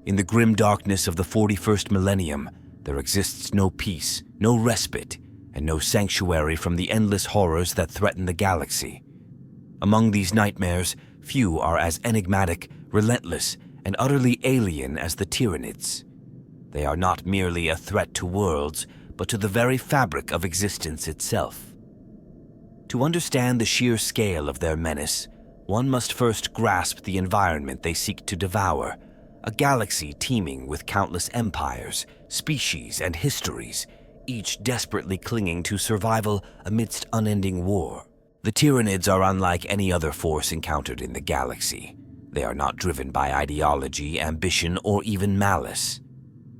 In the grim darkness of the 41st millennium, there exists no peace, no respite, and no sanctuary from the endless horrors that threaten the galaxy. Among these nightmares, few are as enigmatic, relentless, and utterly alien as the Tyranids. They are not merely a threat to worlds, but to the very fabric of existence itself. To understand the sheer scale of their menace, one must first grasp the environment they seek to devour, a galaxy teeming with countless empires, species, and histories, each desperately clinging to survival amidst unending war. The Tyranids are unlike any other force encountered in the galaxy. They are not driven by ideology, ambition, or even malice.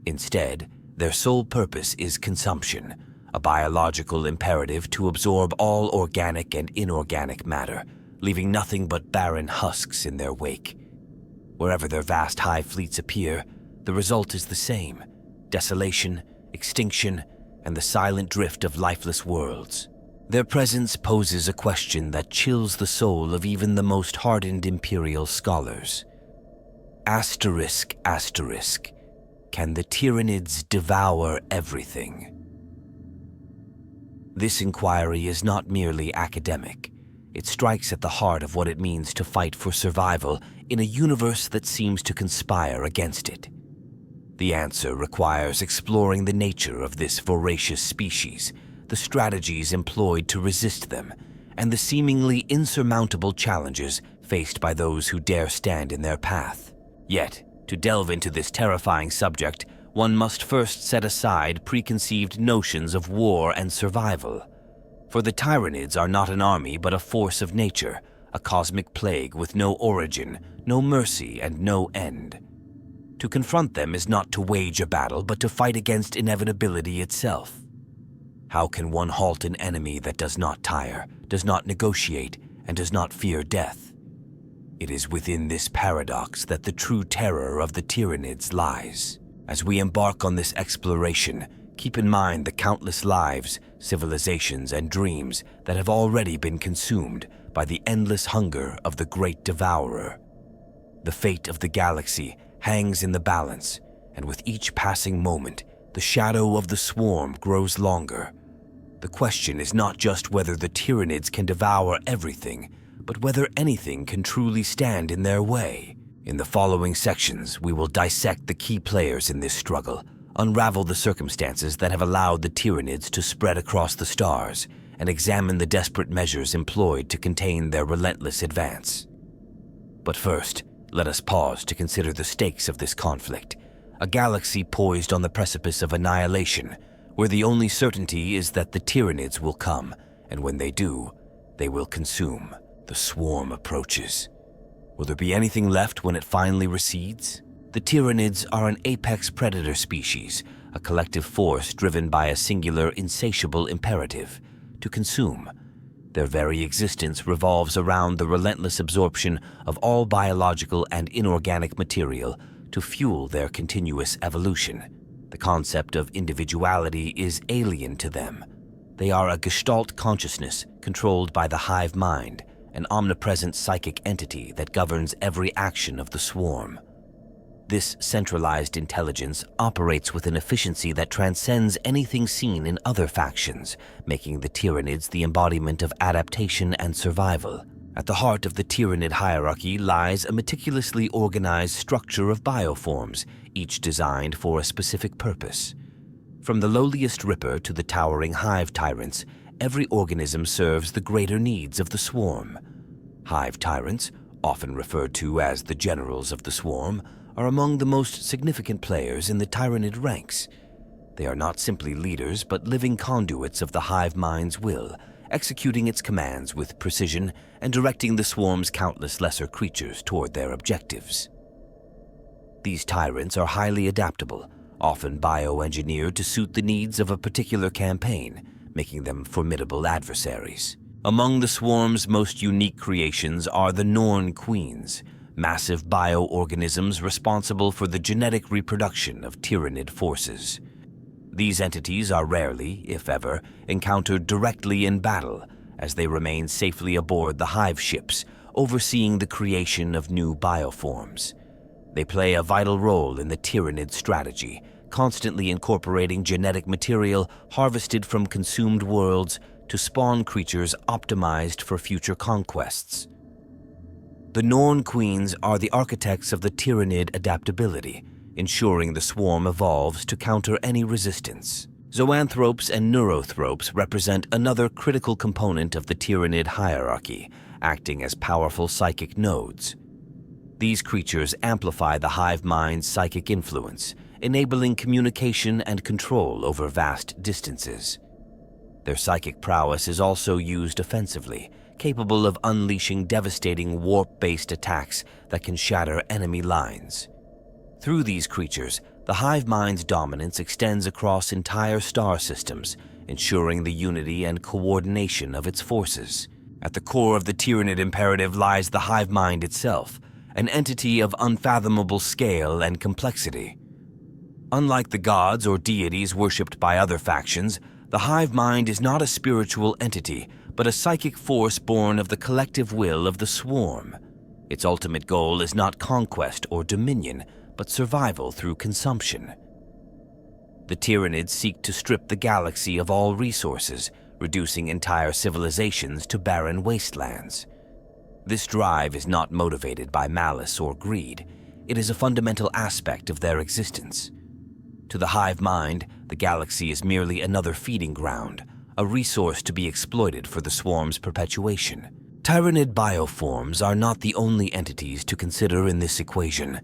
Instead, their sole purpose is consumption, a biological imperative to absorb all organic and inorganic matter, leaving nothing but barren husks in their wake. Wherever their vast hive fleets appear, the result is the same: desolation, extinction, and the silent drift of lifeless worlds. Their presence poses a question that chills the soul of even the most hardened Imperial scholars. Asterisk, asterisk. Can the Tyranids devour everything? This inquiry is not merely academic. It strikes at the heart of what it means to fight for survival in a universe that seems to conspire against it. The answer requires exploring the nature of this voracious species, the strategies employed to resist them, and the seemingly insurmountable challenges faced by those who dare stand in their path. Yet, to delve into this terrifying subject, one must first set aside preconceived notions of war and survival. For the Tyranids are not an army but a force of nature, a cosmic plague with no origin, no mercy, and no end. To confront them is not to wage a battle but to fight against inevitability itself. How can one halt an enemy that does not tire, does not negotiate, and does not fear death? It is within this paradox that the true terror of the Tyranids lies. As we embark on this exploration, keep in mind the countless lives, civilizations, and dreams that have already been consumed by the endless hunger of the great devourer. The fate of the galaxy hangs in the balance, and with each passing moment, the shadow of the swarm grows longer. The question is not just whether the Tyranids can devour everything, but whether anything can truly stand in their way. In the following sections, we will dissect the key players in this struggle, unravel the circumstances that have allowed the Tyranids to spread across the stars, and examine the desperate measures employed to contain their relentless advance. But first, let us pause to consider the stakes of this conflict, a galaxy poised on the precipice of annihilation, where the only certainty is that the Tyranids will come, and when they do, they will consume. The swarm approaches. Will there be anything left when it finally recedes? The Tyranids are an apex predator species, a collective force driven by a singular, insatiable imperative: to consume. Their very existence revolves around the relentless absorption of all biological and inorganic material to fuel their continuous evolution. The concept of individuality is alien to them. They are a gestalt consciousness controlled by the hive mind, an omnipresent psychic entity that governs every action of the swarm. This centralized intelligence operates with an efficiency that transcends anything seen in other factions, making the Tyranids the embodiment of adaptation and survival. At the heart of the Tyranid hierarchy lies a meticulously organized structure of bioforms, each designed for a specific purpose. From the lowliest ripper to the towering hive tyrants, every organism serves the greater needs of the swarm. Hive tyrants, often referred to as the generals of the swarm, are among the most significant players in the Tyranid ranks. They are not simply leaders, but living conduits of the hive mind's will, executing its commands with precision and directing the swarm's countless lesser creatures toward their objectives. These tyrants are highly adaptable, often bioengineered to suit the needs of a particular campaign, making them formidable adversaries. Among the swarm's most unique creations are the Norn Queens, massive bioorganisms responsible for the genetic reproduction of Tyranid forces. These entities are rarely, if ever, encountered directly in battle, as they remain safely aboard the hive ships, overseeing the creation of new bioforms. They play a vital role in the Tyranid strategy, constantly incorporating genetic material harvested from consumed worlds to spawn creatures optimized for future conquests. The Norn Queens are the architects of the Tyranid adaptability, ensuring the swarm evolves to counter any resistance. Zoanthropes and Neurothropes represent another critical component of the Tyranid hierarchy, acting as powerful psychic nodes. These creatures amplify the hive mind's psychic influence, enabling communication and control over vast distances. Their psychic prowess is also used offensively, capable of unleashing devastating warp-based attacks that can shatter enemy lines. Through these creatures, the hive mind's dominance extends across entire star systems, ensuring the unity and coordination of its forces. At the core of the Tyranid imperative lies the hive mind itself, an entity of unfathomable scale and complexity. Unlike the gods or deities worshipped by other factions, the hive mind is not a spiritual entity, but a psychic force born of the collective will of the swarm. Its ultimate goal is not conquest or dominion, but survival through consumption. The Tyranids seek to strip the galaxy of all resources, reducing entire civilizations to barren wastelands. This drive is not motivated by malice or greed. It is a fundamental aspect of their existence. To the hive mind, the galaxy is merely another feeding ground, a resource to be exploited for the swarm's perpetuation. Tyranid bioforms are not the only entities to consider in this equation.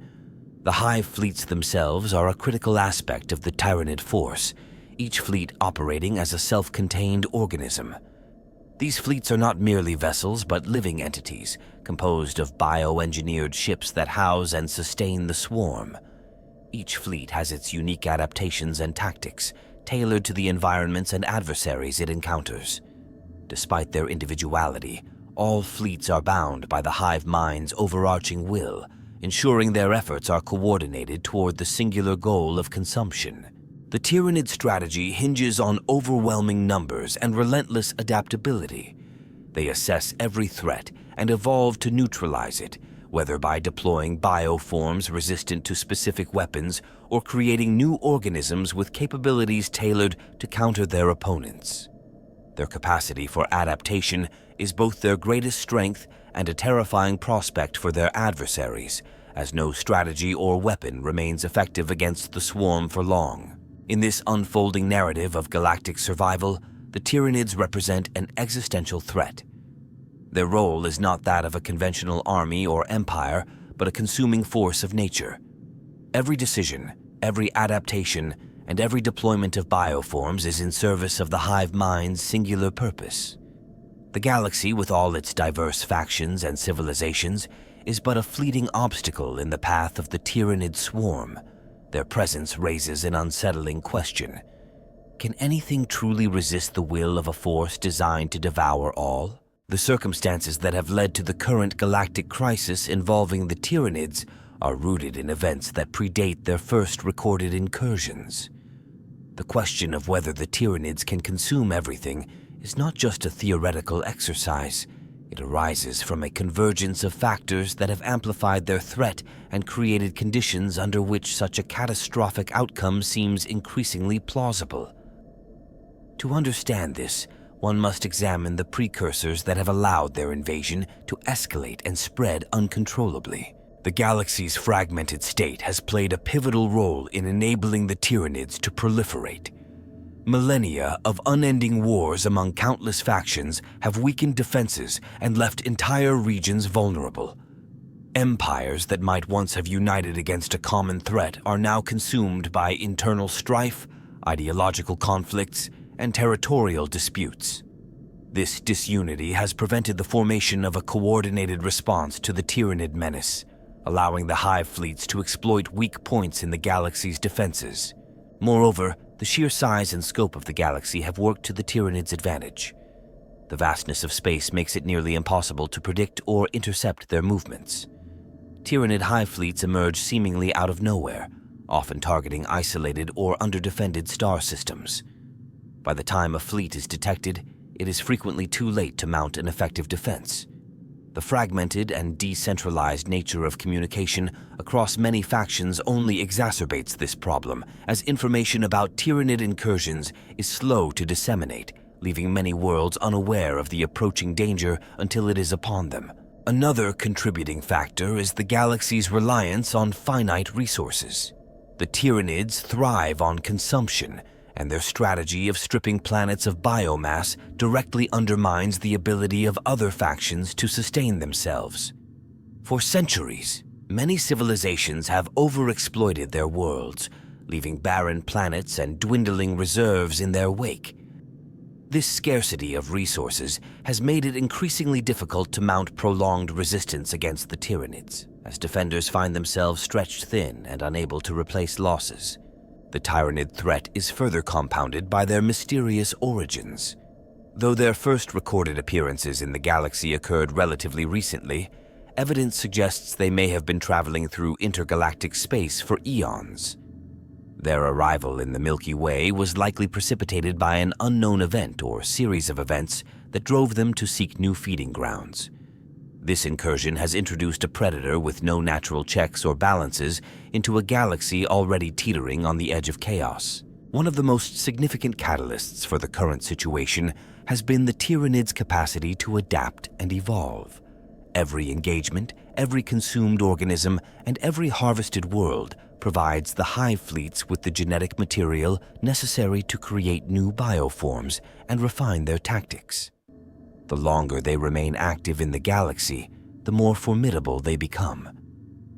The hive fleets themselves are a critical aspect of the Tyranid force, each fleet operating as a self-contained organism. These fleets are not merely vessels, but living entities, composed of bioengineered ships that house and sustain the swarm. Each fleet has its unique adaptations and tactics, tailored to the environments and adversaries it encounters. Despite their individuality, all fleets are bound by the hive mind's overarching will, ensuring their efforts are coordinated toward the singular goal of consumption. The Tyranid strategy hinges on overwhelming numbers and relentless adaptability. They assess every threat and evolve to neutralize it, whether by deploying bioforms resistant to specific weapons or creating new organisms with capabilities tailored to counter their opponents. Their capacity for adaptation is both their greatest strength and a terrifying prospect for their adversaries, as no strategy or weapon remains effective against the swarm for long. In this unfolding narrative of galactic survival, the Tyranids represent an existential threat. Their role is not that of a conventional army or empire, but a consuming force of nature. Every decision, every adaptation, and every deployment of bioforms is in service of the hive mind's singular purpose. The galaxy, with all its diverse factions and civilizations, is but a fleeting obstacle in the path of the Tyranid swarm. Their presence raises an unsettling question. Can anything truly resist the will of a force designed to devour all? The circumstances that have led to the current galactic crisis involving the Tyranids are rooted in events that predate their first recorded incursions. The question of whether the Tyranids can consume everything is not just a theoretical exercise. It arises from a convergence of factors that have amplified their threat and created conditions under which such a catastrophic outcome seems increasingly plausible. To understand this, one must examine the precursors that have allowed their invasion to escalate and spread uncontrollably. The galaxy's fragmented state has played a pivotal role in enabling the Tyranids to proliferate. Millennia of unending wars among countless factions have weakened defenses and left entire regions vulnerable. Empires that might once have united against a common threat are now consumed by internal strife, ideological conflicts, and territorial disputes. This disunity has prevented the formation of a coordinated response to the Tyranid menace, allowing the hive fleets to exploit weak points in the galaxy's defenses. Moreover, the sheer size and scope of the galaxy have worked to the Tyranids' advantage. The vastness of space makes it nearly impossible to predict or intercept their movements. Tyranid hive fleets emerge seemingly out of nowhere, often targeting isolated or under-defended star systems. By the time a fleet is detected, it is frequently too late to mount an effective defense. The fragmented and decentralized nature of communication across many factions only exacerbates this problem, as information about Tyranid incursions is slow to disseminate, leaving many worlds unaware of the approaching danger until it is upon them. Another contributing factor is the galaxy's reliance on finite resources. The Tyranids thrive on consumption, and their strategy of stripping planets of biomass directly undermines the ability of other factions to sustain themselves. For centuries, many civilizations have overexploited their worlds, leaving barren planets and dwindling reserves in their wake. This scarcity of resources has made it increasingly difficult to mount prolonged resistance against the Tyranids, as defenders find themselves stretched thin and unable to replace losses. The Tyranid threat is further compounded by their mysterious origins. Though their first recorded appearances in the galaxy occurred relatively recently, evidence suggests they may have been traveling through intergalactic space for eons. Their arrival in the Milky Way was likely precipitated by an unknown event or series of events that drove them to seek new feeding grounds. This incursion has introduced a predator with no natural checks or balances into a galaxy already teetering on the edge of chaos. One of the most significant catalysts for the current situation has been the Tyranids' capacity to adapt and evolve. Every engagement, every consumed organism, and every harvested world provides the hive fleets with the genetic material necessary to create new bioforms and refine their tactics. The longer they remain active in the galaxy, the more formidable they become.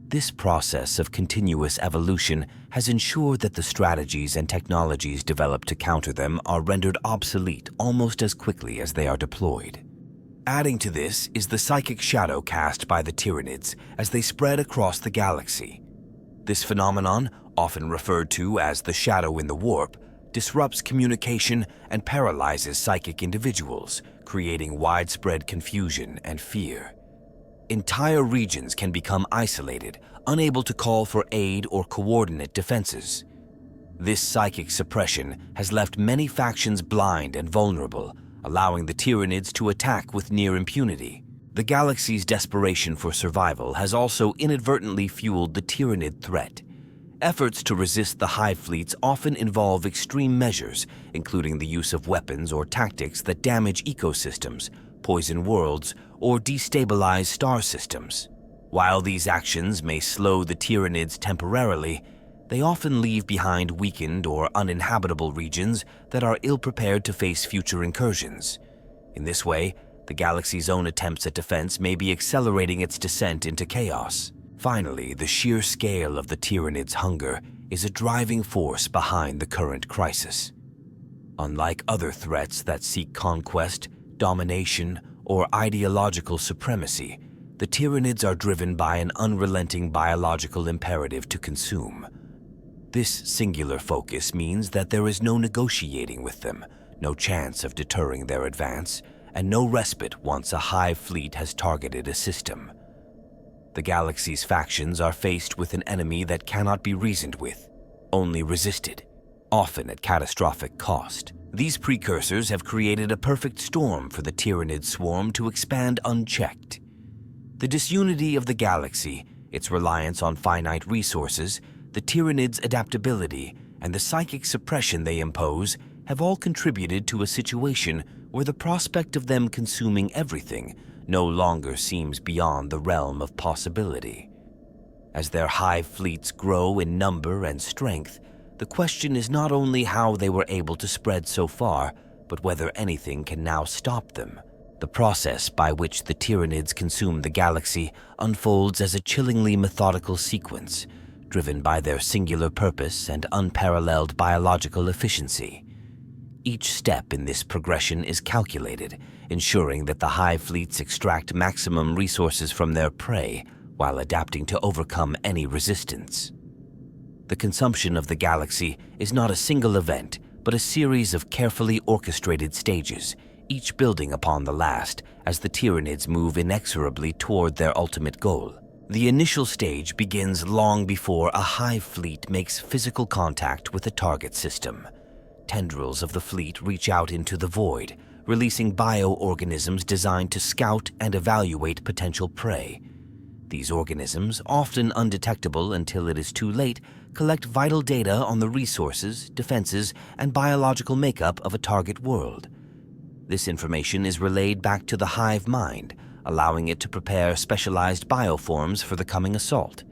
This process of continuous evolution has ensured that the strategies and technologies developed to counter them are rendered obsolete almost as quickly as they are deployed. Adding to this is the psychic shadow cast by the Tyranids as they spread across the galaxy. This phenomenon, often referred to as the shadow in the warp, disrupts communication and paralyzes psychic individuals, creating widespread confusion and fear. Entire regions can become isolated, unable to call for aid or coordinate defenses. This psychic suppression has left many factions blind and vulnerable, allowing the Tyranids to attack with near impunity. The galaxy's desperation for survival has also inadvertently fueled the Tyranid threat. Efforts to resist the hive fleets often involve extreme measures, including the use of weapons or tactics that damage ecosystems, poison worlds, or destabilize star systems. While these actions may slow the Tyranids temporarily, they often leave behind weakened or uninhabitable regions that are ill-prepared to face future incursions. In this way, the galaxy's own attempts at defense may be accelerating its descent into chaos. Finally, the sheer scale of the Tyranids' hunger is a driving force behind the current crisis. Unlike other threats that seek conquest, domination, or ideological supremacy, the Tyranids are driven by an unrelenting biological imperative to consume. This singular focus means that there is no negotiating with them, no chance of deterring their advance, and no respite once a hive fleet has targeted a system. The galaxy's factions are faced with an enemy that cannot be reasoned with, only resisted, often at catastrophic cost. These precursors have created a perfect storm for the Tyranid swarm to expand unchecked. The disunity of the galaxy, its reliance on finite resources, the Tyranids' adaptability, and the psychic suppression they impose have all contributed to a situation where the prospect of them consuming everything no longer seems beyond the realm of possibility. As their hive fleets grow in number and strength, the question is not only how they were able to spread so far, but whether anything can now stop them. The process by which the Tyranids consume the galaxy unfolds as a chillingly methodical sequence, driven by their singular purpose and unparalleled biological efficiency. Each step in this progression is calculated, ensuring that the hive fleets extract maximum resources from their prey while adapting to overcome any resistance. The consumption of the galaxy is not a single event, but a series of carefully orchestrated stages, each building upon the last as the Tyranids move inexorably toward their ultimate goal. The initial stage begins long before a hive fleet makes physical contact with a target system. Tendrils of the fleet reach out into the void, releasing bioorganisms designed to scout and evaluate potential prey. These organisms, often undetectable until it is too late, collect vital data on the resources, defenses, and biological makeup of a target world. This information is relayed back to the hive mind, allowing it to prepare specialized bioforms for the coming assault.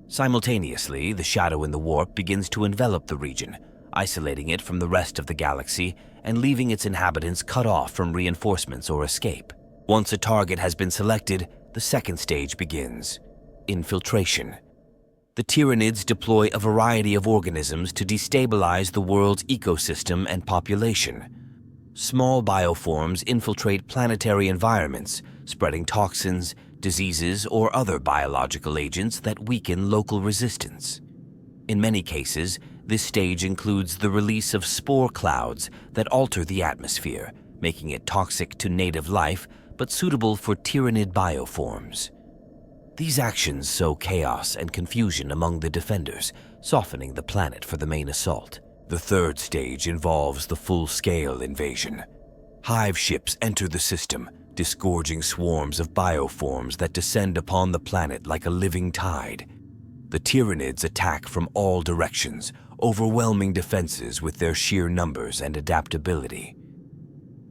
Simultaneously, the shadow in the warp begins to envelop the region, isolating it from the rest of the galaxy and leaving its inhabitants cut off from reinforcements or escape. Once a target has been selected, the second stage begins: infiltration. The Tyranids deploy a variety of organisms to destabilize the world's ecosystem and population. Small bioforms infiltrate planetary environments, spreading toxins, diseases, or other biological agents that weaken local resistance. In many cases, this stage includes the release of spore clouds that alter the atmosphere, making it toxic to native life but suitable for Tyranid bioforms. These actions sow chaos and confusion among the defenders, softening the planet for the main assault. The third stage involves the full-scale invasion. Hive ships enter the system, disgorging swarms of bioforms that descend upon the planet like a living tide. The Tyranids attack from all directions, overwhelming defenses with their sheer numbers and adaptability.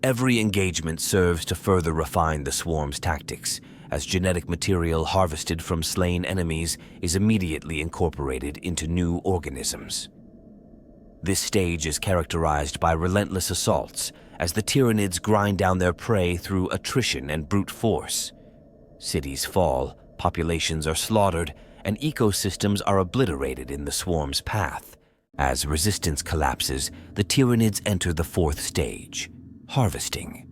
Every engagement serves to further refine the swarm's tactics, as genetic material harvested from slain enemies is immediately incorporated into new organisms. This stage is characterized by relentless assaults, as the Tyranids grind down their prey through attrition and brute force. Cities fall, populations are slaughtered, and ecosystems are obliterated in the swarm's path. As resistance collapses, the Tyranids enter the fourth stage: harvesting.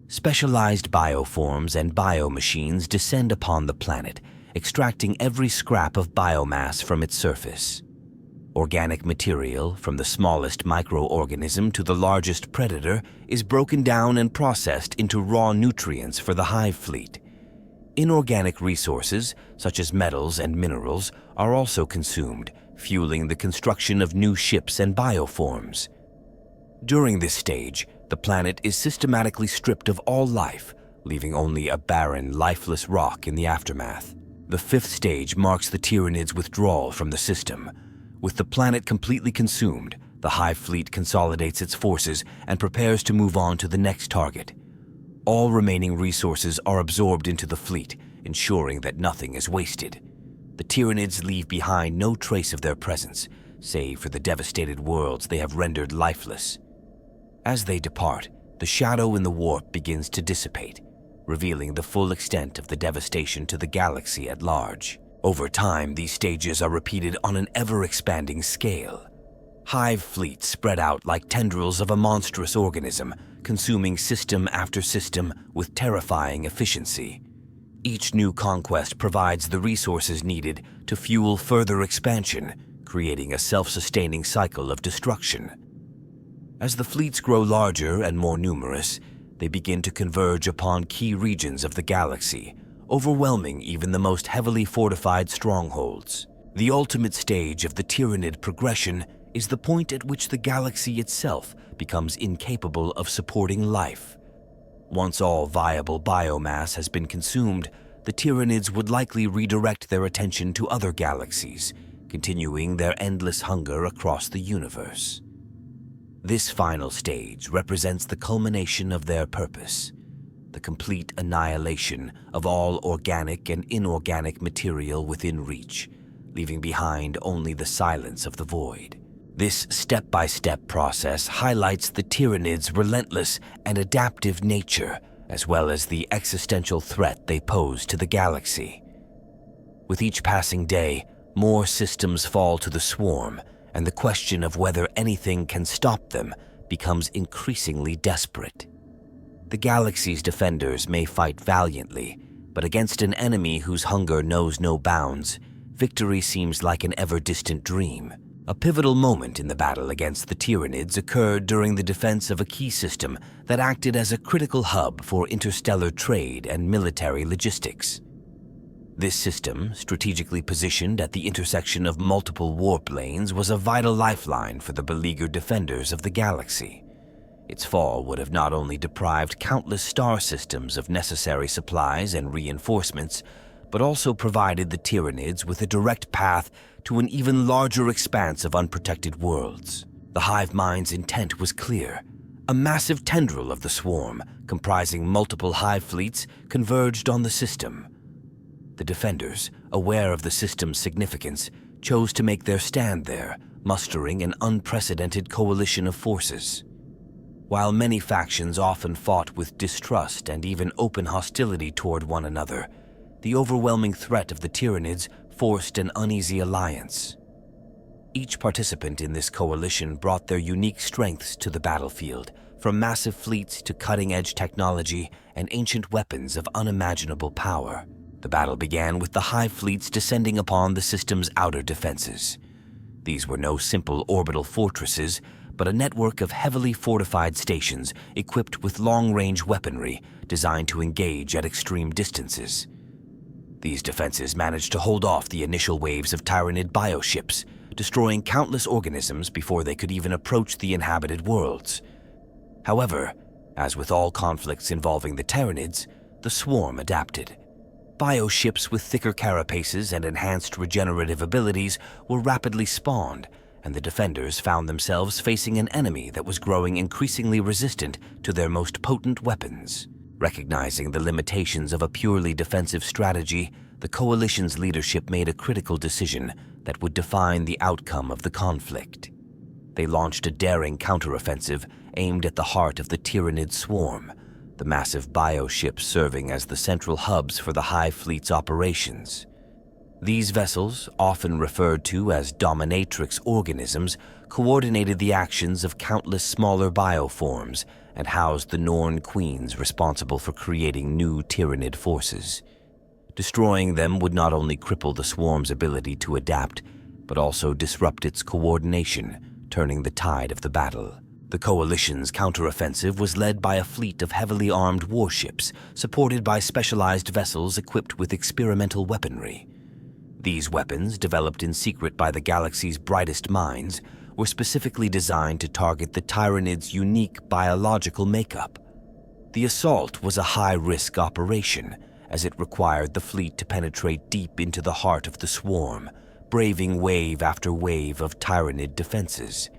Specialized bioforms and biomachines descend upon the planet, extracting every scrap of biomass from its surface. Organic material, from the smallest microorganism to the largest predator, is broken down and processed into raw nutrients for the hive fleet. Inorganic resources, such as metals and minerals, are also consumed, fueling the construction of new ships and bioforms. During this stage, the planet is systematically stripped of all life, leaving only a barren, lifeless rock in the aftermath. The fifth stage marks the Tyranids' withdrawal from the system. With the planet completely consumed, the Hive fleet consolidates its forces and prepares to move on to the next target. All remaining resources are absorbed into the fleet, ensuring that nothing is wasted. The Tyranids leave behind no trace of their presence, save for the devastated worlds they have rendered lifeless. As they depart, the shadow in the warp begins to dissipate, revealing the full extent of the devastation to the galaxy at large. Over time, these stages are repeated on an ever-expanding scale. Hive fleets spread out like tendrils of a monstrous organism, consuming system after system with terrifying efficiency. Each new conquest provides the resources needed to fuel further expansion, creating a self-sustaining cycle of destruction. As the fleets grow larger and more numerous, they begin to converge upon key regions of the galaxy, overwhelming even the most heavily fortified strongholds. The ultimate stage of the Tyranid progression is the point at which the galaxy itself becomes incapable of supporting life. Once all viable biomass has been consumed, the Tyranids would likely redirect their attention to other galaxies, continuing their endless hunger across the universe. This final stage represents the culmination of their purpose, the complete annihilation of all organic and inorganic material within reach, leaving behind only the silence of the void. This step-by-step process highlights the Tyranids' relentless and adaptive nature, as well as the existential threat they pose to the galaxy. With each passing day, more systems fall to the swarm, and the question of whether anything can stop them becomes increasingly desperate. The galaxy's defenders may fight valiantly, but against an enemy whose hunger knows no bounds, victory seems like an ever-distant dream. A pivotal moment in the battle against the Tyranids occurred during the defense of a key system that acted as a critical hub for interstellar trade and military logistics. This system, strategically positioned at the intersection of multiple warp lanes, was a vital lifeline for the beleaguered defenders of the galaxy. Its fall would have not only deprived countless star systems of necessary supplies and reinforcements, but also provided the Tyranids with a direct path to an even larger expanse of unprotected worlds. The hive mind's intent was clear. A massive tendril of the swarm, comprising multiple hive fleets, converged on the system. The defenders, aware of the system's significance, chose to make their stand there, mustering an unprecedented coalition of forces. While many factions often fought with distrust and even open hostility toward one another, the overwhelming threat of the Tyranids forced an uneasy alliance. Each participant in this coalition brought their unique strengths to the battlefield, from massive fleets to cutting-edge technology and ancient weapons of unimaginable power. The battle began with the hive fleets descending upon the system's outer defenses. These were no simple orbital fortresses, but a network of heavily fortified stations equipped with long-range weaponry designed to engage at extreme distances. These defenses managed to hold off the initial waves of Tyranid bioships, destroying countless organisms before they could even approach the inhabited worlds. However, as with all conflicts involving the Tyranids, the swarm adapted. Bioships with thicker carapaces and enhanced regenerative abilities were rapidly spawned, and the defenders found themselves facing an enemy that was growing increasingly resistant to their most potent weapons. Recognizing the limitations of a purely defensive strategy, the coalition's leadership made a critical decision that would define the outcome of the conflict. They launched a daring counteroffensive aimed at the heart of the Tyranid swarm, the massive bioships serving as the central hubs for the Hive Fleet's operations. These vessels, often referred to as dominatrix organisms, coordinated the actions of countless smaller bioforms and housed the Norn queens responsible for creating new Tyranid forces. Destroying them would not only cripple the swarm's ability to adapt, but also disrupt its coordination, turning the tide of the battle. The coalition's counteroffensive was led by a fleet of heavily armed warships, supported by specialized vessels equipped with experimental weaponry. These weapons, developed in secret by the galaxy's brightest minds, were specifically designed to target the Tyranids' unique biological makeup. The assault was a high-risk operation, as it required the fleet to penetrate deep into the heart of the swarm, braving wave after wave of Tyranid defenses.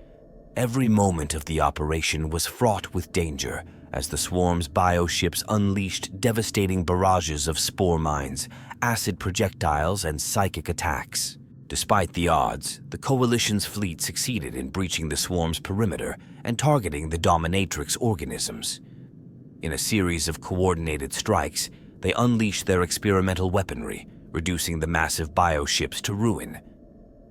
Every moment of the operation was fraught with danger, as the swarm's bioships unleashed devastating barrages of spore mines, acid projectiles, and psychic attacks. Despite the odds, the Coalition's fleet succeeded in breaching the swarm's perimeter and targeting the dominatrix organisms. In a series of coordinated strikes, they unleashed their experimental weaponry, reducing the massive bioships to ruin.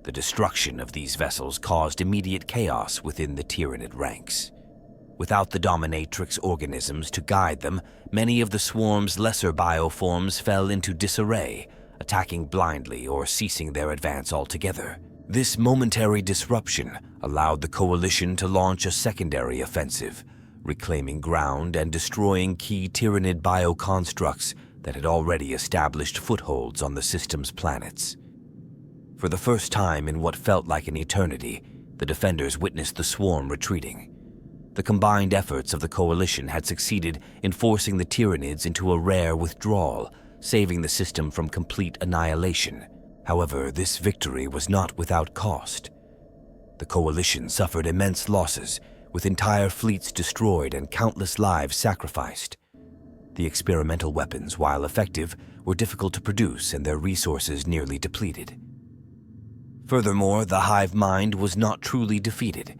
The destruction of these vessels caused immediate chaos within the Tyranid ranks. Without the dominatrix organisms to guide them, many of the swarm's lesser bioforms fell into disarray, attacking blindly or ceasing their advance altogether. This momentary disruption allowed the Coalition to launch a secondary offensive, reclaiming ground and destroying key Tyranid bioconstructs that had already established footholds on the system's planets. For the first time in what felt like an eternity, the defenders witnessed the swarm retreating. The combined efforts of the Coalition had succeeded in forcing the Tyranids into a rare withdrawal, saving the system from complete annihilation. However, this victory was not without cost. The Coalition suffered immense losses, with entire fleets destroyed and countless lives sacrificed. The experimental weapons, while effective, were difficult to produce and their resources nearly depleted. Furthermore, the hive mind was not truly defeated.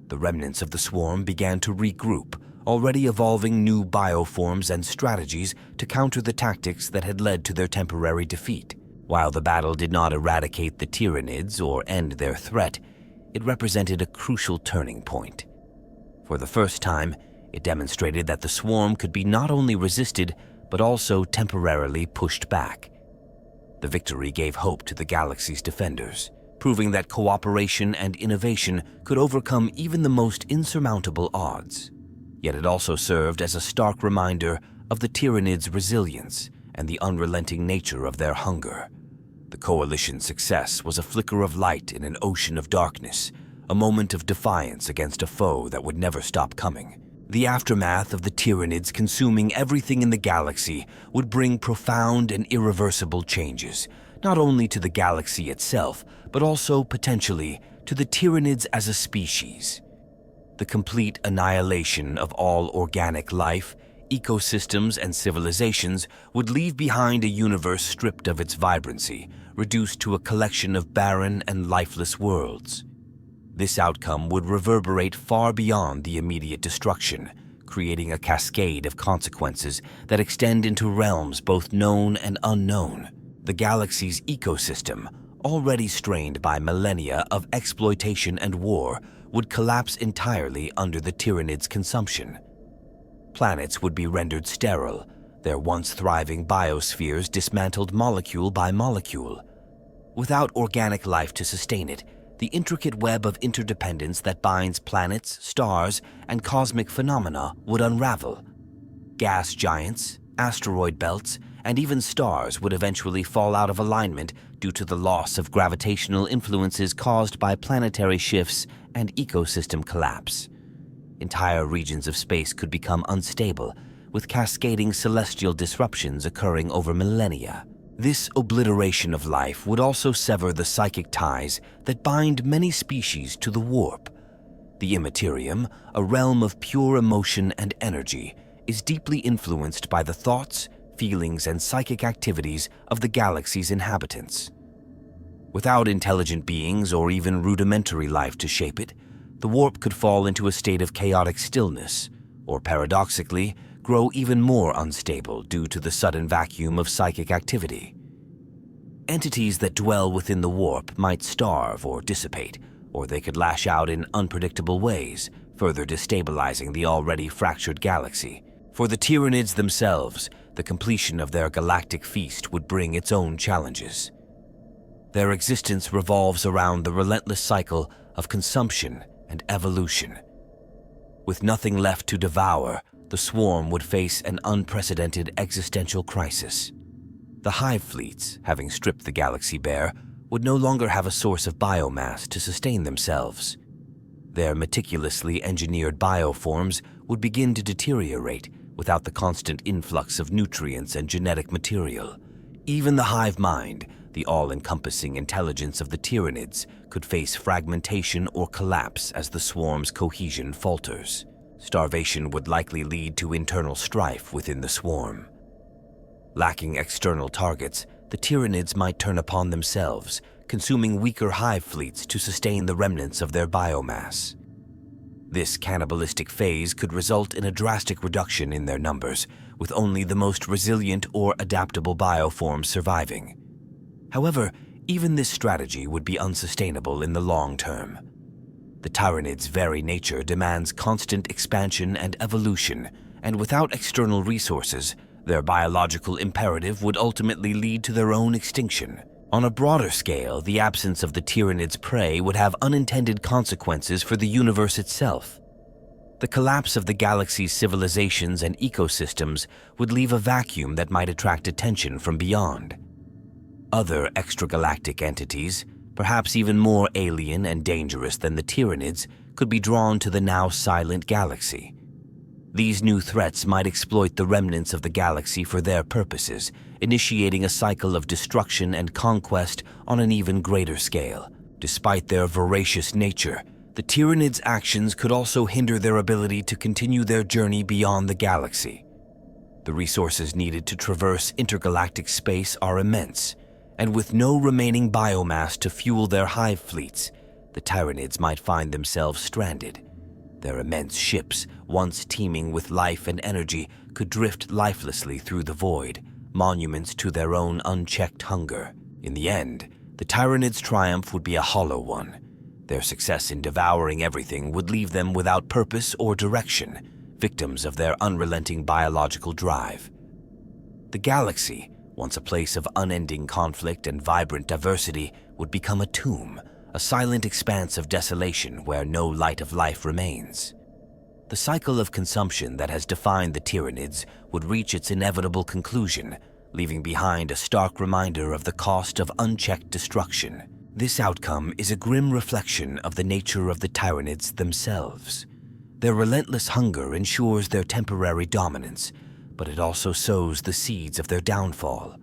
The remnants of the swarm began to regroup, already evolving new bioforms and strategies to counter the tactics that had led to their temporary defeat. While the battle did not eradicate the Tyranids or end their threat, it represented a crucial turning point. For the first time, it demonstrated that the swarm could be not only resisted, but also temporarily pushed back. The victory gave hope to the galaxy's defenders, proving that cooperation and innovation could overcome even the most insurmountable odds. Yet it also served as a stark reminder of the Tyranids' resilience and the unrelenting nature of their hunger. The Coalition's success was a flicker of light in an ocean of darkness, a moment of defiance against a foe that would never stop coming. The aftermath of the Tyranids consuming everything in the galaxy would bring profound and irreversible changes, not only to the galaxy itself, but also, potentially, to the Tyranids as a species. The complete annihilation of all organic life, ecosystems, and civilizations would leave behind a universe stripped of its vibrancy, reduced to a collection of barren and lifeless worlds. This outcome would reverberate far beyond the immediate destruction, creating a cascade of consequences that extend into realms both known and unknown. The galaxy's ecosystem, already strained by millennia of exploitation and war, would collapse entirely under the Tyranids' consumption. Planets would be rendered sterile, their once thriving biospheres dismantled molecule by molecule. Without organic life to sustain it, the intricate web of interdependence that binds planets, stars, and cosmic phenomena would unravel. Gas giants, asteroid belts, and even stars would eventually fall out of alignment due to the loss of gravitational influences caused by planetary shifts and ecosystem collapse. Entire regions of space could become unstable, with cascading celestial disruptions occurring over millennia. This obliteration of life would also sever the psychic ties that bind many species to the warp. The immaterium, a realm of pure emotion and energy, is deeply influenced by the thoughts, feelings, and psychic activities of the galaxy's inhabitants. Without intelligent beings or even rudimentary life to shape it, the warp could fall into a state of chaotic stillness, or paradoxically, grow even more unstable due to the sudden vacuum of psychic activity. Entities that dwell within the warp might starve or dissipate, or they could lash out in unpredictable ways, further destabilizing the already fractured galaxy. For the Tyranids themselves, the completion of their galactic feast would bring its own challenges. Their existence revolves around the relentless cycle of consumption and evolution. With nothing left to devour, the swarm would face an unprecedented existential crisis. The hive fleets, having stripped the galaxy bare, would no longer have a source of biomass to sustain themselves. Their meticulously engineered bioforms would begin to deteriorate without the constant influx of nutrients and genetic material. Even the hive mind, the all-encompassing intelligence of the Tyranids, could face fragmentation or collapse as the swarm's cohesion falters. Starvation would likely lead to internal strife within the swarm. Lacking external targets, the Tyranids might turn upon themselves, consuming weaker hive fleets to sustain the remnants of their biomass. This cannibalistic phase could result in a drastic reduction in their numbers, with only the most resilient or adaptable bioforms surviving. However, even this strategy would be unsustainable in the long term. The Tyranids' very nature demands constant expansion and evolution, and without external resources, their biological imperative would ultimately lead to their own extinction. On a broader scale, the absence of the Tyranids' prey would have unintended consequences for the universe itself. The collapse of the galaxy's civilizations and ecosystems would leave a vacuum that might attract attention from beyond. Other extragalactic entities, perhaps even more alien and dangerous than the Tyranids, could be drawn to the now silent galaxy. These new threats might exploit the remnants of the galaxy for their purposes, initiating a cycle of destruction and conquest on an even greater scale. Despite their voracious nature, the Tyranids' actions could also hinder their ability to continue their journey beyond the galaxy. The resources needed to traverse intergalactic space are immense, and with no remaining biomass to fuel their hive fleets, the Tyranids might find themselves stranded. Their immense ships, once teeming with life and energy, could drift lifelessly through the void, monuments to their own unchecked hunger. In the end, the Tyranids' triumph would be a hollow one. Their success in devouring everything would leave them without purpose or direction, victims of their unrelenting biological drive. The galaxy, once a place of unending conflict and vibrant diversity, would become a tomb, a silent expanse of desolation where no light of life remains. The cycle of consumption that has defined the Tyranids would reach its inevitable conclusion, leaving behind a stark reminder of the cost of unchecked destruction. This outcome is a grim reflection of the nature of the Tyranids themselves. Their relentless hunger ensures their temporary dominance, but it also sows the seeds of their downfall.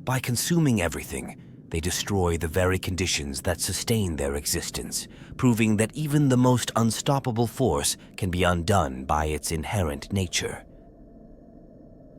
By consuming everything, they destroy the very conditions that sustain their existence, proving that even the most unstoppable force can be undone by its inherent nature.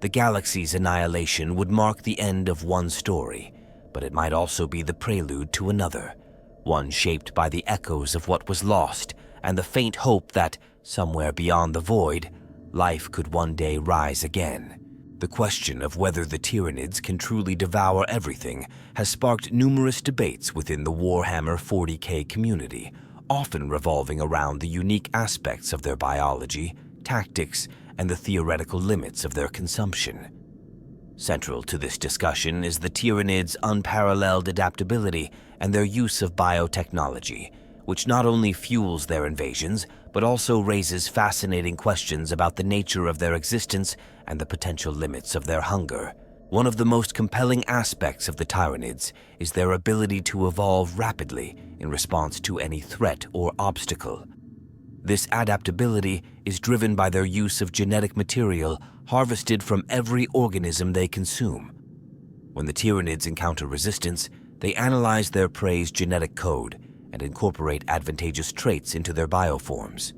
The galaxy's annihilation would mark the end of one story, but it might also be the prelude to another, one shaped by the echoes of what was lost and the faint hope that, somewhere beyond the void, life could one day rise again. The question of whether the Tyranids can truly devour everything has sparked numerous debates within the Warhammer 40k community, often revolving around the unique aspects of their biology, tactics, and the theoretical limits of their consumption. Central to this discussion is the Tyranids' unparalleled adaptability and their use of biotechnology, which not only fuels their invasions, but also raises fascinating questions about the nature of their existence and the potential limits of their hunger. One of the most compelling aspects of the Tyranids is their ability to evolve rapidly in response to any threat or obstacle. This adaptability is driven by their use of genetic material harvested from every organism they consume. When the Tyranids encounter resistance, they analyze their prey's genetic code and incorporate advantageous traits into their bioforms.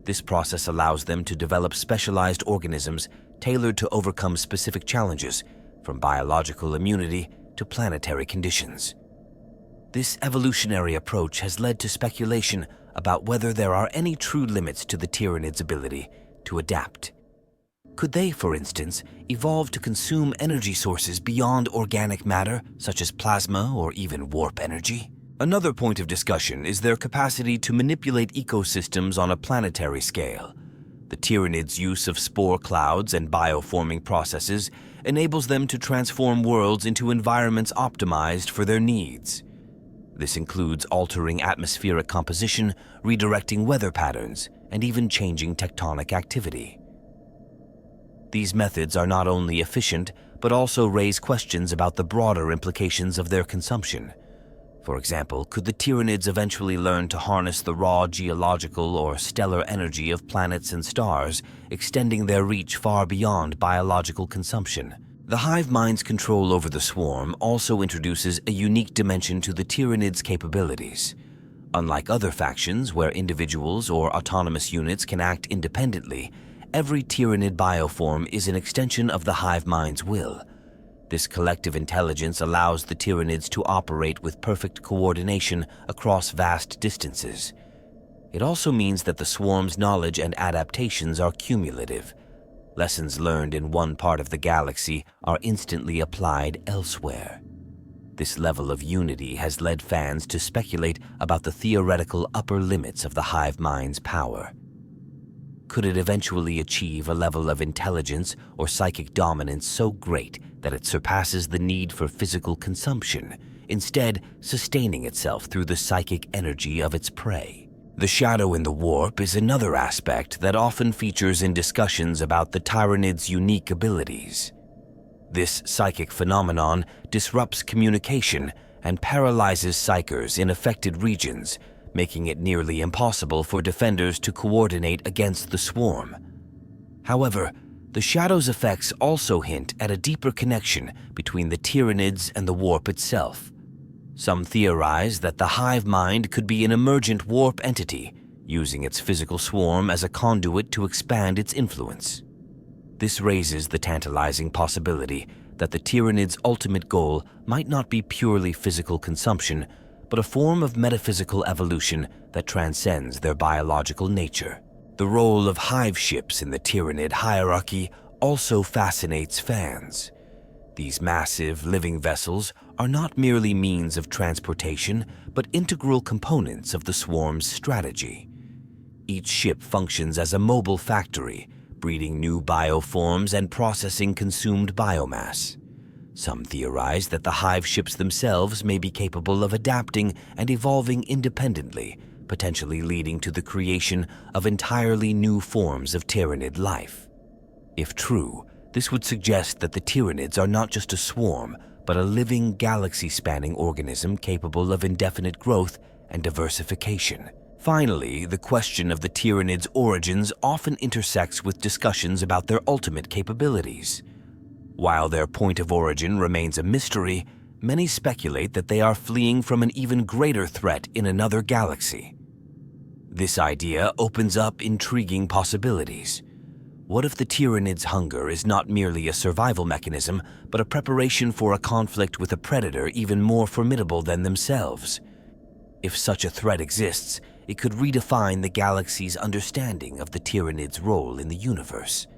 This process allows them to develop specialized organisms tailored to overcome specific challenges, from biological immunity to planetary conditions. This evolutionary approach has led to speculation about whether there are any true limits to the Tyranids' ability to adapt. Could they, for instance, evolve to consume energy sources beyond organic matter, such as plasma or even warp energy? Another point of discussion is their capacity to manipulate ecosystems on a planetary scale. The Tyranids' use of spore clouds and bioforming processes enables them to transform worlds into environments optimized for their needs. This includes altering atmospheric composition, redirecting weather patterns, and even changing tectonic activity. These methods are not only efficient, but also raise questions about the broader implications of their consumption. For example, could the Tyranids eventually learn to harness the raw geological or stellar energy of planets and stars, extending their reach far beyond biological consumption? The hive mind's control over the swarm also introduces a unique dimension to the Tyranids' capabilities. Unlike other factions where individuals or autonomous units can act independently, every Tyranid bioform is an extension of the hive mind's will. This collective intelligence allows the Tyranids to operate with perfect coordination across vast distances. It also means that the swarm's knowledge and adaptations are cumulative. Lessons learned in one part of the galaxy are instantly applied elsewhere. This level of unity has led fans to speculate about the theoretical upper limits of the hive mind's power. Could it eventually achieve a level of intelligence or psychic dominance so great that it surpasses the need for physical consumption, instead sustaining itself through the psychic energy of its prey? The shadow in the warp is another aspect that often features in discussions about the Tyranids' unique abilities. This psychic phenomenon disrupts communication and paralyzes psykers in affected regions, making it nearly impossible for defenders to coordinate against the swarm. However, the shadow's effects also hint at a deeper connection between the Tyranids and the warp itself. Some theorize that the hive mind could be an emergent warp entity, using its physical swarm as a conduit to expand its influence. This raises the tantalizing possibility that the Tyranids' ultimate goal might not be purely physical consumption, but a form of metaphysical evolution that transcends their biological nature. The role of hive ships in the Tyranid hierarchy also fascinates fans. These massive, living vessels are not merely means of transportation, but integral components of the swarm's strategy. Each ship functions as a mobile factory, breeding new bioforms and processing consumed biomass. Some theorize that the hive ships themselves may be capable of adapting and evolving independently, potentially leading to the creation of entirely new forms of Tyranid life. If true, this would suggest that the Tyranids are not just a swarm, but a living, galaxy-spanning organism capable of indefinite growth and diversification. Finally, the question of the Tyranids' origins often intersects with discussions about their ultimate capabilities. While their point of origin remains a mystery, many speculate that they are fleeing from an even greater threat in another galaxy. This idea opens up intriguing possibilities. What if the Tyranids' hunger is not merely a survival mechanism, but a preparation for a conflict with a predator even more formidable than themselves? If such a threat exists, it could redefine the galaxy's understanding of the Tyranids' role in the universe.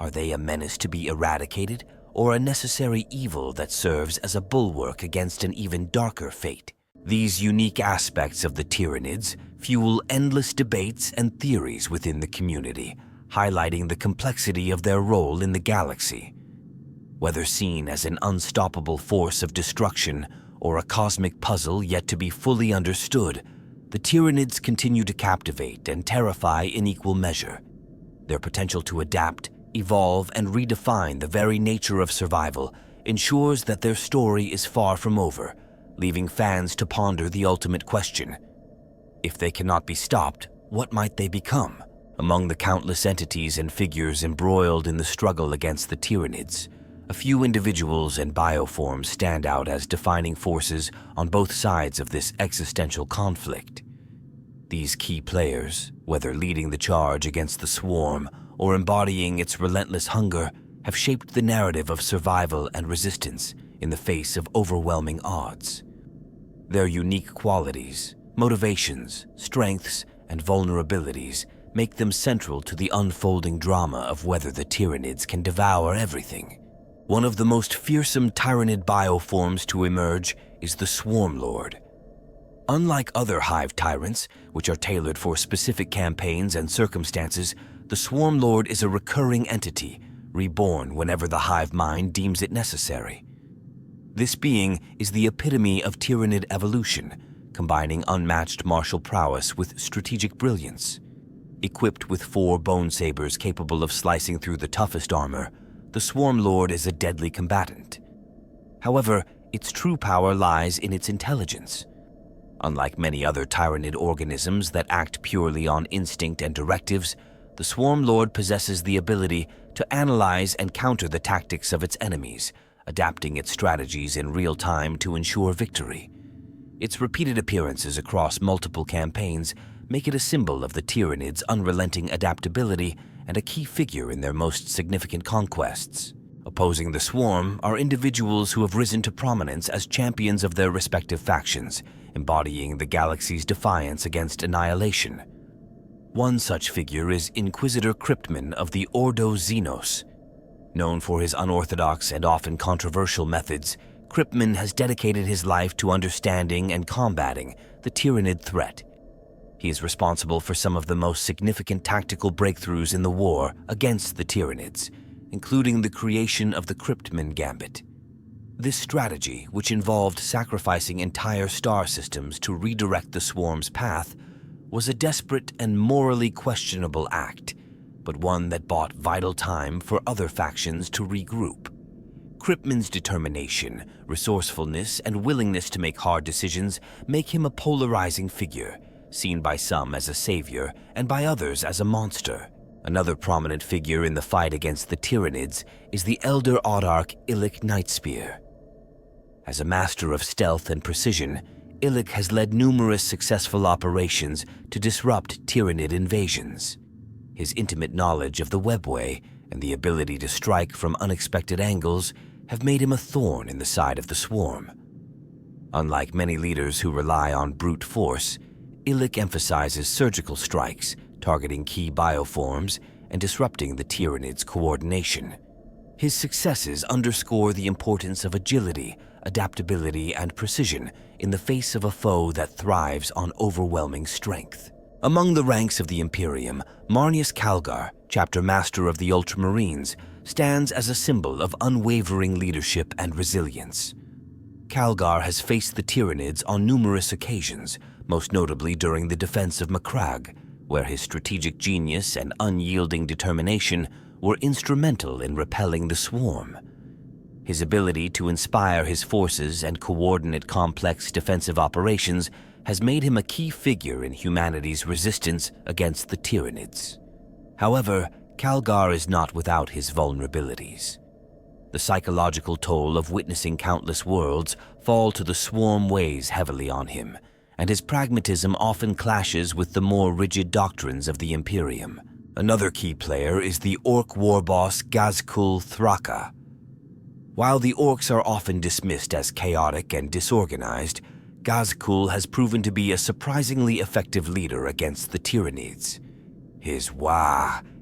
Are they a menace to be eradicated, or a necessary evil that serves as a bulwark against an even darker fate? These unique aspects of the Tyranids fuel endless debates and theories within the community, highlighting the complexity of their role in the galaxy. Whether seen as an unstoppable force of destruction or a cosmic puzzle yet to be fully understood, the Tyranids continue to captivate and terrify in equal measure. Their potential to adapt, evolve, and redefine the very nature of survival ensures that their story is far from over, leaving fans to ponder the ultimate question. If they cannot be stopped, what might they become? Among the countless entities and figures embroiled in the struggle against the Tyranids, a few individuals and bioforms stand out as defining forces on both sides of this existential conflict. These key players, whether leading the charge against the swarm or embodying its relentless hunger, have shaped the narrative of survival and resistance in the face of overwhelming odds. Their unique qualities, motivations, strengths, and vulnerabilities make them central to the unfolding drama of whether the Tyranids can devour everything. One of the most fearsome Tyranid bioforms to emerge is the Swarm Lord. Unlike other hive tyrants, which are tailored for specific campaigns and circumstances, the Swarm Lord is a recurring entity, reborn whenever the hive mind deems it necessary. This being is the epitome of Tyranid evolution, combining unmatched martial prowess with strategic brilliance. Equipped with 4 bone sabers capable of slicing through the toughest armor, the Swarm Lord is a deadly combatant. However, its true power lies in its intelligence. Unlike many other Tyranid organisms that act purely on instinct and directives, the Swarm Lord possesses the ability to analyze and counter the tactics of its enemies, adapting its strategies in real time to ensure victory. Its repeated appearances across multiple campaigns make it a symbol of the Tyranids' unrelenting adaptability and a key figure in their most significant conquests. Opposing the Swarm are individuals who have risen to prominence as champions of their respective factions, embodying the galaxy's defiance against annihilation. One such figure is Inquisitor Cryptman of the Ordo Xenos. Known for his unorthodox and often controversial methods, Cryptman has dedicated his life to understanding and combating the Tyranid threat. He is responsible for some of the most significant tactical breakthroughs in the war against the Tyranids, including the creation of the Cryptman Gambit. This strategy, which involved sacrificing entire star systems to redirect the swarm's path, was a desperate and morally questionable act, but one that bought vital time for other factions to regroup. Cryptman's determination, resourcefulness, and willingness to make hard decisions make him a polarizing figure, seen by some as a savior and by others as a monster. Another prominent figure in the fight against the Tyranids is the Elder Autarch Illic Nightspear. As a master of stealth and precision, Illic has led numerous successful operations to disrupt Tyranid invasions. His intimate knowledge of the webway and the ability to strike from unexpected angles have made him a thorn in the side of the swarm. Unlike many leaders who rely on brute force, Illic emphasizes surgical strikes, targeting key bioforms and disrupting the Tyranids' coordination. His successes underscore the importance of agility, adaptability, and precision in the face of a foe that thrives on overwhelming strength. Among the ranks of the Imperium, Marnius Calgar, chapter master of the Ultramarines, stands as a symbol of unwavering leadership and resilience. Calgar has faced the Tyranids on numerous occasions, most notably during the defense of Macragge, where his strategic genius and unyielding determination were instrumental in repelling the swarm. His ability to inspire his forces and coordinate complex defensive operations has made him a key figure in humanity's resistance against the Tyranids. However, Calgar is not without his vulnerabilities. The psychological toll of witnessing countless worlds fall to the swarm weighs heavily on him, and his pragmatism often clashes with the more rigid doctrines of the Imperium. Another key player is the Orc war boss Ghazghkull Thraka. While the Orcs are often dismissed as chaotic and disorganized, Ghazghkull has proven to be a surprisingly effective leader against the Tyranids. His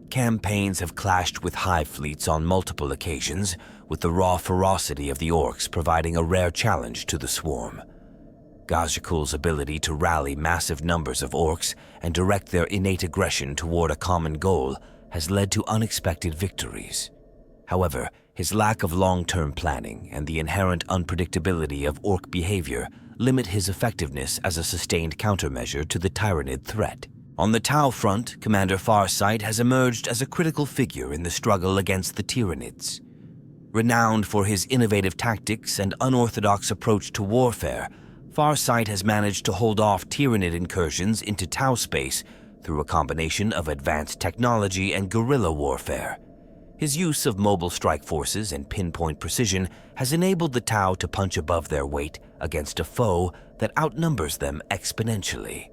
campaigns have clashed with hive fleets on multiple occasions, with the raw ferocity of the Orcs providing a rare challenge to the swarm. Ghazghkull's ability to rally massive numbers of Orcs and direct their innate aggression toward a common goal has led to unexpected victories. However, his lack of long-term planning and the inherent unpredictability of Orc behavior limit his effectiveness as a sustained countermeasure to the Tyranid threat. On the Tau front, Commander Farsight has emerged as a critical figure in the struggle against the Tyranids. Renowned for his innovative tactics and unorthodox approach to warfare, Farsight has managed to hold off Tyranid incursions into Tau space through a combination of advanced technology and guerrilla warfare. His use of mobile strike forces and pinpoint precision has enabled the Tau to punch above their weight against a foe that outnumbers them exponentially.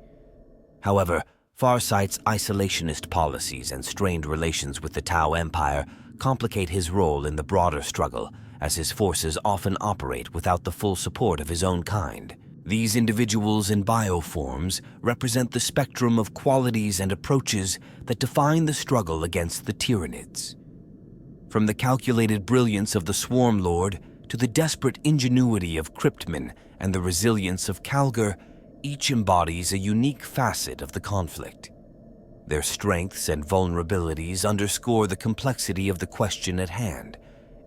However, Farsight's isolationist policies and strained relations with the Tau Empire complicate his role in the broader struggle, as his forces often operate without the full support of his own kind. These individuals in bioforms represent the spectrum of qualities and approaches that define the struggle against the Tyranids. From the calculated brilliance of the Swarm Lord to the desperate ingenuity of Cryptman and the resilience of Calgar, each embodies a unique facet of the conflict. Their strengths and vulnerabilities underscore the complexity of the question at hand,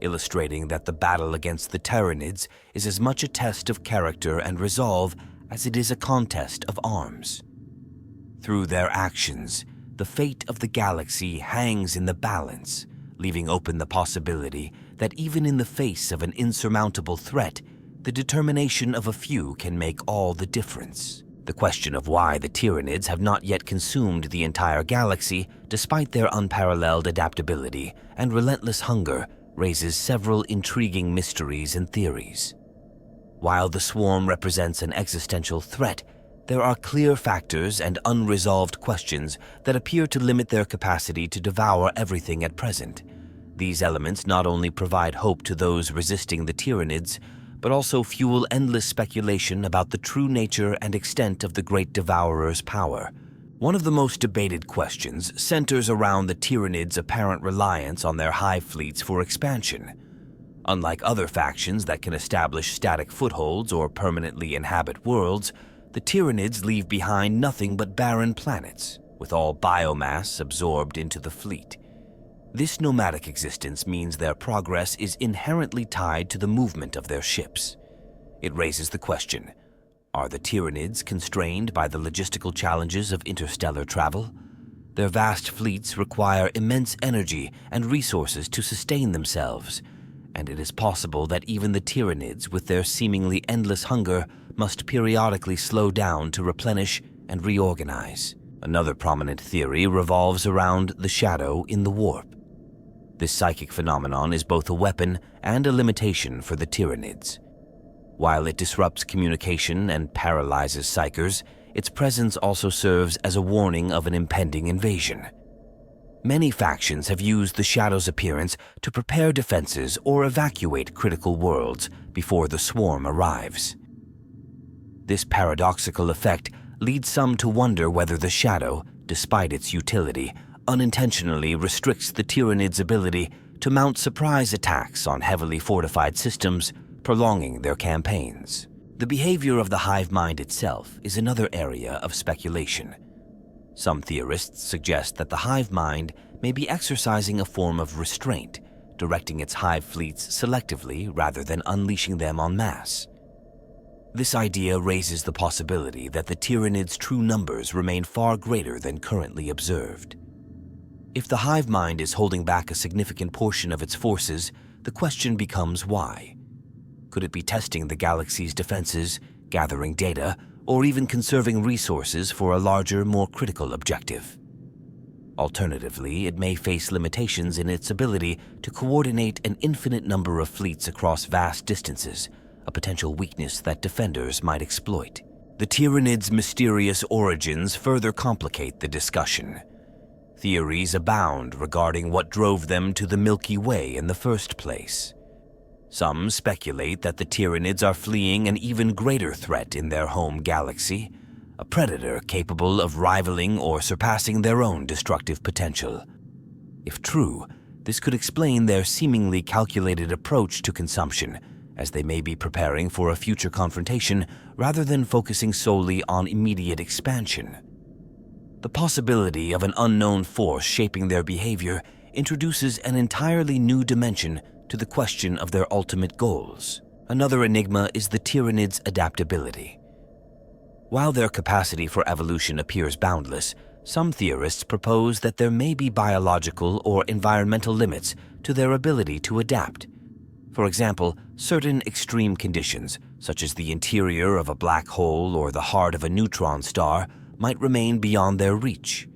illustrating that the battle against the Tyranids is as much a test of character and resolve as it is a contest of arms. Through their actions, the fate of the galaxy hangs in the balance, leaving open the possibility that even in the face of an insurmountable threat, the determination of a few can make all the difference. The question of why the Tyranids have not yet consumed the entire galaxy, despite their unparalleled adaptability and relentless hunger, raises several intriguing mysteries and theories. While the swarm represents an existential threat, there are clear factors and unresolved questions that appear to limit their capacity to devour everything at present. These elements not only provide hope to those resisting the Tyranids, but also fuel endless speculation about the true nature and extent of the great Devourer's power. One of the most debated questions centers around the Tyranids' apparent reliance on their hive fleets for expansion. Unlike other factions that can establish static footholds or permanently inhabit worlds, the Tyranids leave behind nothing but barren planets, with all biomass absorbed into the fleet. This nomadic existence means their progress is inherently tied to the movement of their ships. It raises the question, are the Tyranids constrained by the logistical challenges of interstellar travel? Their vast fleets require immense energy and resources to sustain themselves, and it is possible that even the Tyranids, with their seemingly endless hunger, must periodically slow down to replenish and reorganize. Another prominent theory revolves around the shadow in the warp. This psychic phenomenon is both a weapon and a limitation for the Tyranids. While it disrupts communication and paralyzes psychers, its presence also serves as a warning of an impending invasion. Many factions have used the shadow's appearance to prepare defenses or evacuate critical worlds before the swarm arrives. This paradoxical effect leads some to wonder whether the shadow, despite its utility, unintentionally restricts the Tyranids' ability to mount surprise attacks on heavily fortified systems, prolonging their campaigns. The behavior of the hive mind itself is another area of speculation. Some theorists suggest that the hive mind may be exercising a form of restraint, directing its hive fleets selectively rather than unleashing them en masse. This idea raises the possibility that the Tyranids' true numbers remain far greater than currently observed. If the hive mind is holding back a significant portion of its forces, the question becomes why. Could it be testing the galaxy's defenses, gathering data, or even conserving resources for a larger, more critical objective. Alternatively, it may face limitations in its ability to coordinate an infinite number of fleets across vast distances, a potential weakness that defenders might exploit. The Tyranids' mysterious origins further complicate the discussion. Theories abound regarding what drove them to the Milky Way in the first place. Some speculate that the Tyranids are fleeing an even greater threat in their home galaxy, a predator capable of rivaling or surpassing their own destructive potential. If true, this could explain their seemingly calculated approach to consumption, as they may be preparing for a future confrontation rather than focusing solely on immediate expansion. The possibility of an unknown force shaping their behavior introduces an entirely new dimension to the question of their ultimate goals. Another enigma is the Tyranids' adaptability. While their capacity for evolution appears boundless, some theorists propose that there may be biological or environmental limits to their ability to adapt. For example, certain extreme conditions, such as the interior of a black hole or the heart of a neutron star, might remain beyond their reach.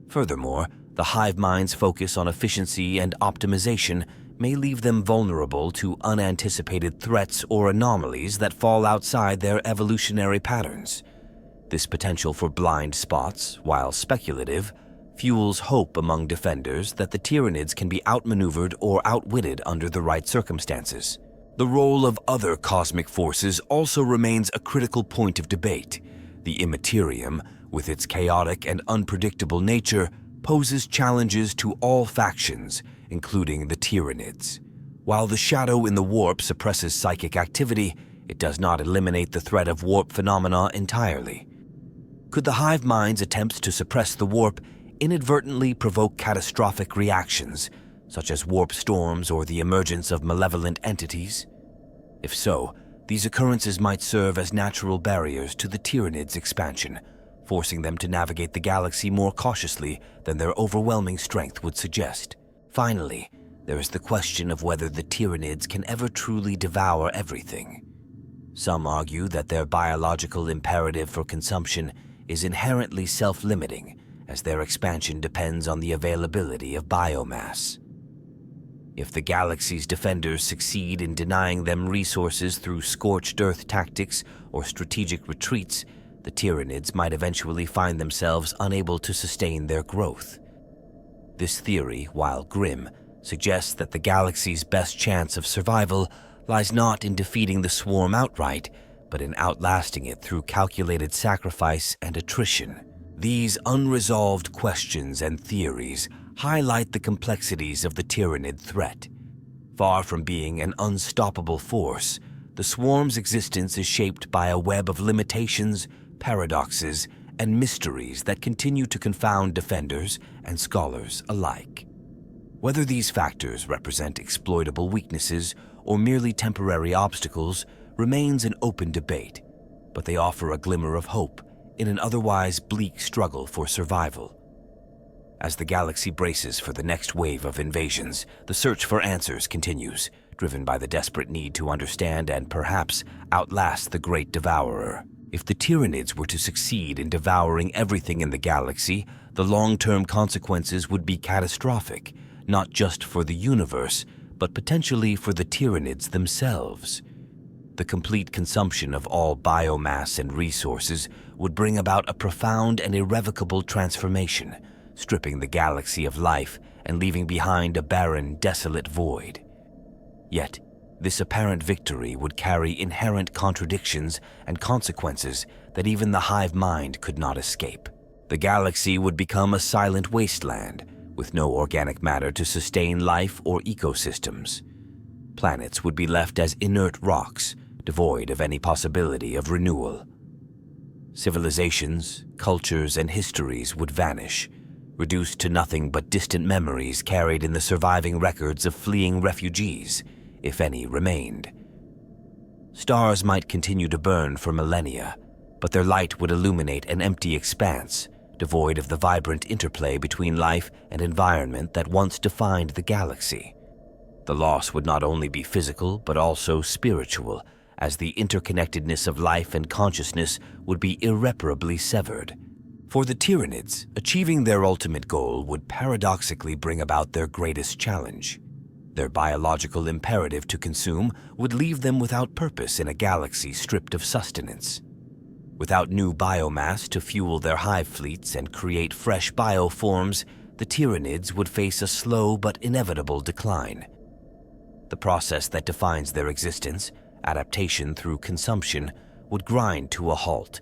Furthermore, the hive mind's focus on efficiency and optimization may leave them vulnerable to unanticipated threats or anomalies that fall outside their evolutionary patterns. This potential for blind spots, while speculative, fuels hope among defenders that the Tyranids can be outmaneuvered or outwitted under the right circumstances. The role of other cosmic forces also remains a critical point of debate. The Immaterium, with its chaotic and unpredictable nature, poses challenges to all factions, including the Tyranids. While the shadow in the warp suppresses psychic activity, it does not eliminate the threat of warp phenomena entirely. Could the hive mind's attempts to suppress the warp inadvertently provoke catastrophic reactions, such as warp storms or the emergence of malevolent entities? If so, these occurrences might serve as natural barriers to the Tyranids' expansion, forcing them to navigate the galaxy more cautiously than their overwhelming strength would suggest. Finally, there is the question of whether the Tyranids can ever truly devour everything. Some argue that their biological imperative for consumption is inherently self-limiting, as their expansion depends on the availability of biomass. If the galaxy's defenders succeed in denying them resources through scorched earth tactics or strategic retreats, the Tyranids might eventually find themselves unable to sustain their growth. This theory, while grim, suggests that the galaxy's best chance of survival lies not in defeating the swarm outright, but in outlasting it through calculated sacrifice and attrition. These unresolved questions and theories highlight the complexities of the Tyranid threat. Far from being an unstoppable force, the swarm's existence is shaped by a web of limitations, paradoxes, and mysteries that continue to confound defenders and scholars alike. Whether these factors represent exploitable weaknesses or merely temporary obstacles remains an open debate, but they offer a glimmer of hope in an otherwise bleak struggle for survival. As the galaxy braces for the next wave of invasions, the search for answers continues, driven by the desperate need to understand and perhaps outlast the great devourer. If the Tyranids were to succeed in devouring everything in the galaxy, the long-term consequences would be catastrophic, not just for the universe, but potentially for the Tyranids themselves. The complete consumption of all biomass and resources would bring about a profound and irrevocable transformation, stripping the galaxy of life and leaving behind a barren, desolate void. Yet, this apparent victory would carry inherent contradictions and consequences that even the hive mind could not escape. The galaxy would become a silent wasteland, with no organic matter to sustain life or ecosystems. Planets would be left as inert rocks, devoid of any possibility of renewal. Civilizations, cultures, and histories would vanish, reduced to nothing but distant memories carried in the surviving records of fleeing refugees, if any remained. Stars might continue to burn for millennia, but their light would illuminate an empty expanse, devoid of the vibrant interplay between life and environment that once defined the galaxy. The loss would not only be physical, but also spiritual, as the interconnectedness of life and consciousness would be irreparably severed. For the Tyranids, achieving their ultimate goal would paradoxically bring about their greatest challenge. Their biological imperative to consume would leave them without purpose in a galaxy stripped of sustenance. Without new biomass to fuel their hive fleets and create fresh bioforms, the Tyranids would face a slow but inevitable decline. The process that defines their existence, adaptation through consumption, would grind to a halt.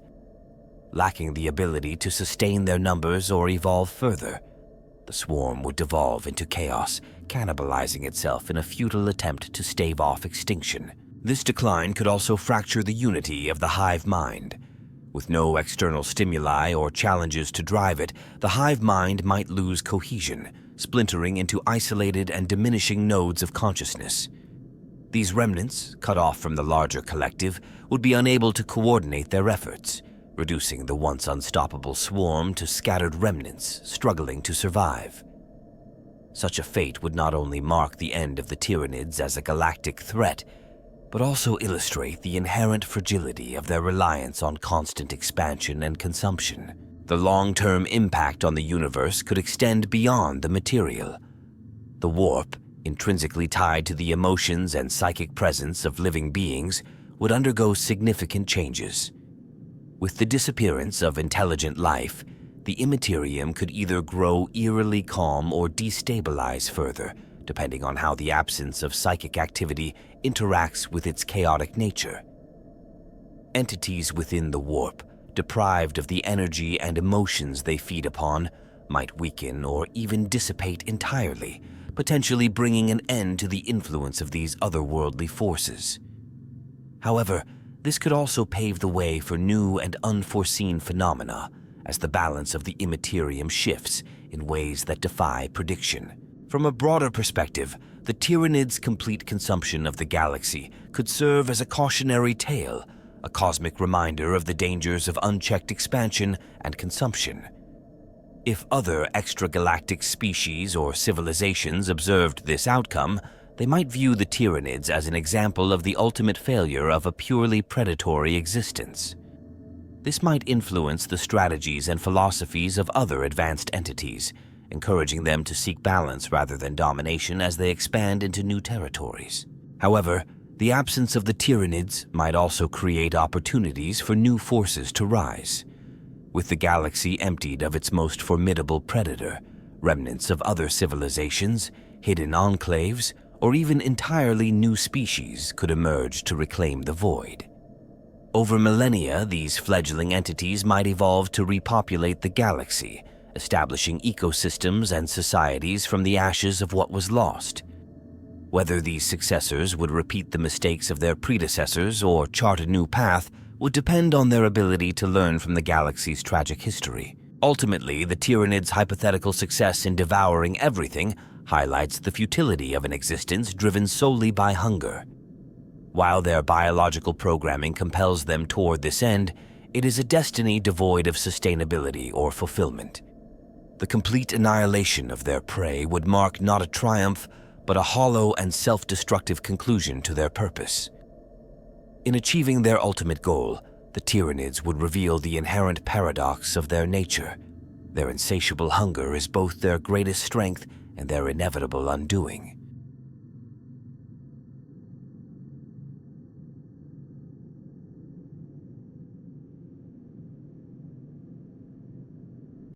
Lacking the ability to sustain their numbers or evolve further, the swarm would devolve into chaos, cannibalizing itself in a futile attempt to stave off extinction. This decline could also fracture the unity of the hive mind. With no external stimuli or challenges to drive it, the hive mind might lose cohesion, splintering into isolated and diminishing nodes of consciousness. These remnants, cut off from the larger collective, would be unable to coordinate their efforts, reducing the once unstoppable swarm to scattered remnants struggling to survive. Such a fate would not only mark the end of the Tyranids as a galactic threat, but also illustrate the inherent fragility of their reliance on constant expansion and consumption. The long-term impact on the universe could extend beyond the material. The warp, intrinsically tied to the emotions and psychic presence of living beings, would undergo significant changes. With the disappearance of intelligent life, the immaterium could either grow eerily calm or destabilize further, depending on how the absence of psychic activity interacts with its chaotic nature. Entities within the warp, deprived of the energy and emotions they feed upon, might weaken or even dissipate entirely, potentially bringing an end to the influence of these otherworldly forces. However, this could also pave the way for new and unforeseen phenomena as the balance of the immaterium shifts in ways that defy prediction. From a broader perspective, the Tyranids' complete consumption of the galaxy could serve as a cautionary tale, a cosmic reminder of the dangers of unchecked expansion and consumption. If other extragalactic species or civilizations observed this outcome, they might view the Tyranids as an example of the ultimate failure of a purely predatory existence. This might influence the strategies and philosophies of other advanced entities, encouraging them to seek balance rather than domination as they expand into new territories. However, the absence of the Tyranids might also create opportunities for new forces to rise. With the galaxy emptied of its most formidable predator, remnants of other civilizations, hidden enclaves, or even entirely new species could emerge to reclaim the void. Over millennia, these fledgling entities might evolve to repopulate the galaxy, establishing ecosystems and societies from the ashes of what was lost. Whether these successors would repeat the mistakes of their predecessors or chart a new path would depend on their ability to learn from the galaxy's tragic history. Ultimately, the Tyranids' hypothetical success in devouring everything highlights the futility of an existence driven solely by hunger. While their biological programming compels them toward this end, it is a destiny devoid of sustainability or fulfillment. The complete annihilation of their prey would mark not a triumph, but a hollow and self-destructive conclusion to their purpose. In achieving their ultimate goal, the Tyranids would reveal the inherent paradox of their nature. Their insatiable hunger is both their greatest strength and their inevitable undoing.